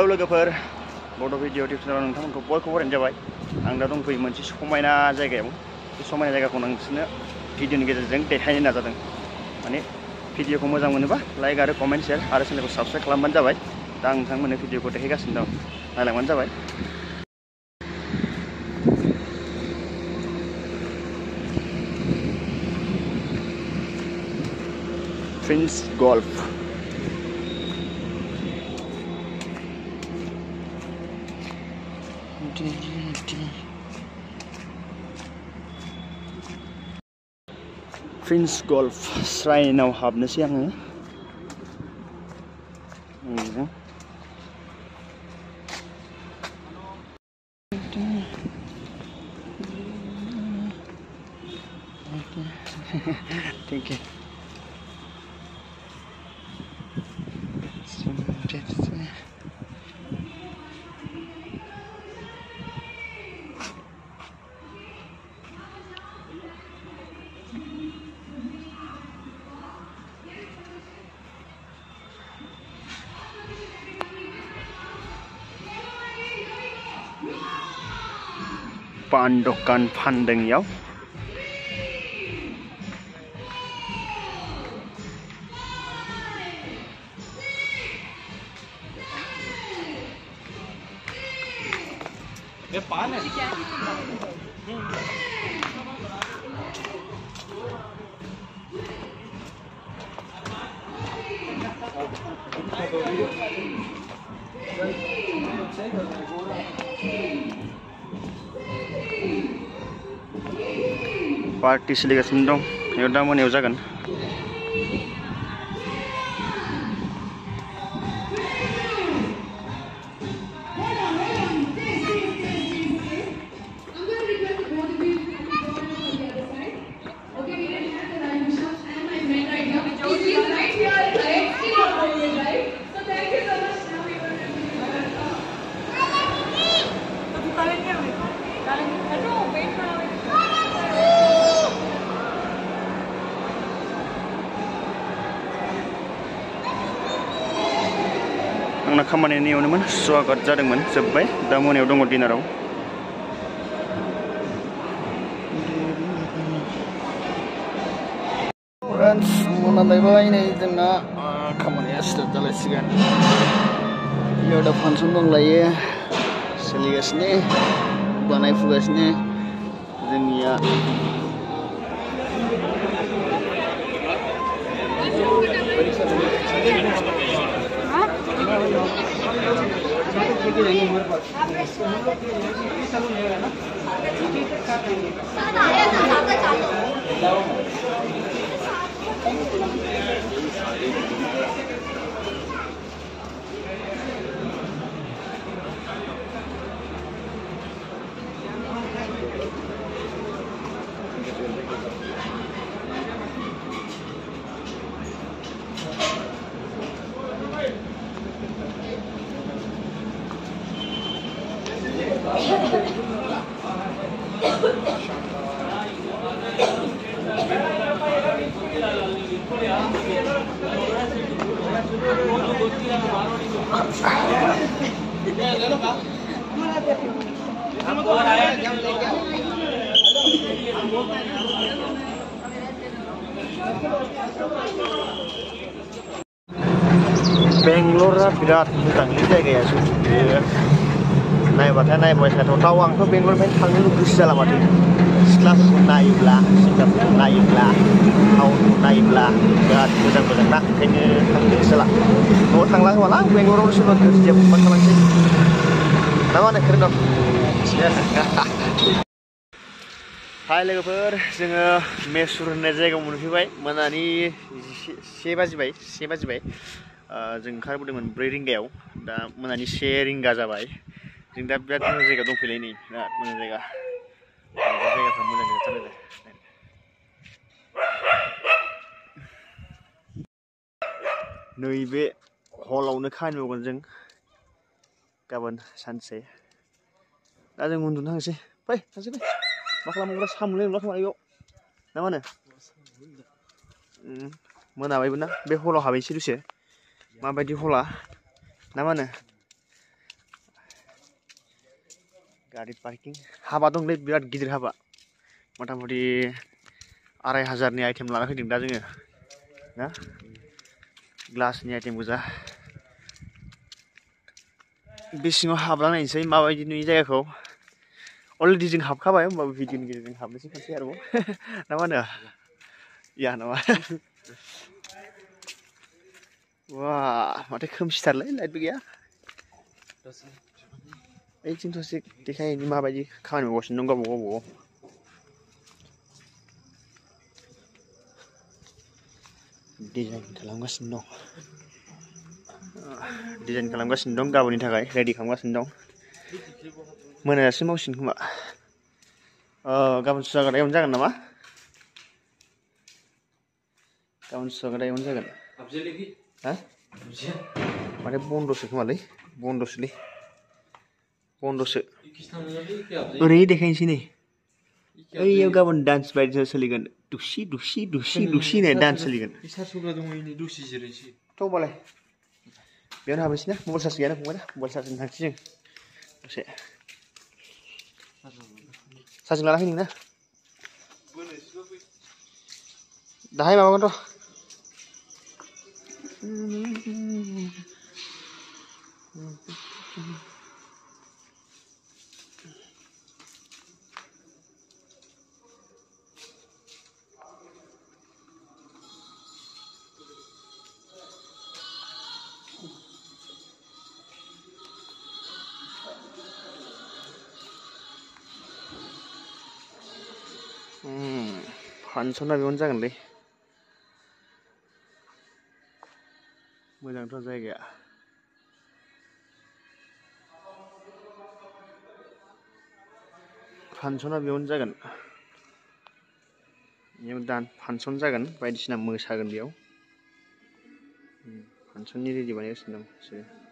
Hello लोगोफोर बड' video YouTube चेनेलाव नोंथांमोनखौ बयखौबो बरायनाय जाबाय। आं दा दंफैयो मोनसे समायना जायगायाव। बे समायना जायगाखौ नोंसोरनो भिडिअनि गेजेरजों देखायनो नाजादों। माने भिडिअखौ मोजां मोनोबा लाइक आरो कमेन्ट शेयार आरो चेनेलखौ साबस्क्राइब खालामबानो जाबाय। दा आं नोंथांमोननो भिडिअखौ देखायगासिनो दं, नायलांबानो जाबाय। प्रिन्स गल्फ प्रिन्स गल्फ श्राइनाव हाबनोसै आङो। Thank you. पान दखान फानदों इयाव। ये पान है पार्टी सोलिगासिनो दं, बेयाव दा मोनायाव जागोन। आंना खामानिया नेयावनोमोन, स्वागत जादोंमोन, जोब्बाय। दा मोनायाव दङ डिनाराव। मोनालायबाय नै जोंना खामानिया स्टार्ट जालायसिगोन। बेयाव दा फांसन दंलायो, सोलिगासिनो, बानायफुगासिनो जोंनिया। बेंगलरा बिराद मोजांलै जायगाया, नायबाथाय नायबाय थाथावथाव। आंथ' बेंगलरनिफ्राय थांनो गोसो जाला माथो। सिख्लाफोरखौ नायोब्ला, सेंग्राफोरखौ नायोब्ला, टाउनखौ नायोब्ला बिराद मोजां मोजां ना, ओंखायनो थांनो गोसो जाला। न'आव थांला खोमालां, बेंगलराव सोरबा गोरजिया फंबाय खालामसै ना मा होनो खोरोदं? हाय लोगोफोर, जोङो मेसुर होननाय जायगायाव मोनफैबाय। मोनानि 1 बाजिबाय। जों ओंखारबोदोंमोन 4 रिंगायाव, दा मोनानि 1 रिंगा जाबाय। जों दा बिराद मोजां जायगायाव दंफैलाय, नै बिराद मोजां जायगा। जायगाफ्रा मोजां जाथारो। नैबे हलावनो खामानि मावगोन जों गाबोन सानसे। दा जों उन्दुनो थांसै। फै थांसै फै। मा खालामोब्रा, सामोलै नुला खोमा बेयाव ना मा होनो? मोनाबायबो ना। बे हलाव हाबैसै दसे। माबायदि हला ना मा होनो? गारि पार्किं हाबा दंलै बिराद गिदिर हाबा मथा मथि 2500 आइटेम लाना फैदों दा जोङो ना ग्लासनि आइटेम गोजा बे सिङाव हाबना नायनोसै माबायदि नुयो जायगाखौ अलरेडि जों हाबखाबाय होमबाबो भिडिअनि गेजेरजों हाबनोसै खनसे आरोबाव ना मा होनो या नामा वा माथो खोमसिथारलै लाइटबो गैया ओइथिं ससे देखायहैनि माबायदि खामानि मावगासिनो दं गावबागाव डिजाइन खालामगासिनो दं गाबोननि थाखाय रेडि खालामगासिनो दं मोनाजासिम मावसिगोन खोमा गाबोन सुजागायावनो जागोन नामा गाबोन सुजागायावनो जागोन हा माथो बन्द'सो खोमालै बन्द'सोलै ओरै देखायनोसै नै ओइयाव गाबोन डान्स बायदिसो सोलिगोन दुसि होननाय डान्स सोलिगोन थ' होमबालाय बेयावनो हाबनोसै ना मबाइल चार्ज गैयाना फंबाय ना मबाइल चार्ज होनो थांसै जों दसे चार्जिं लाना फै नोंना दाहाय माबागोन र' फांसना बेयावनो जागोनलै मोजांथ' जायगाया फांसना बेयावनो जागोन बेयाव फांसन जागोन बायदिसिना मोसागोन बेयाव फांसननि रेडि बानायगासिनो दं बिसोरो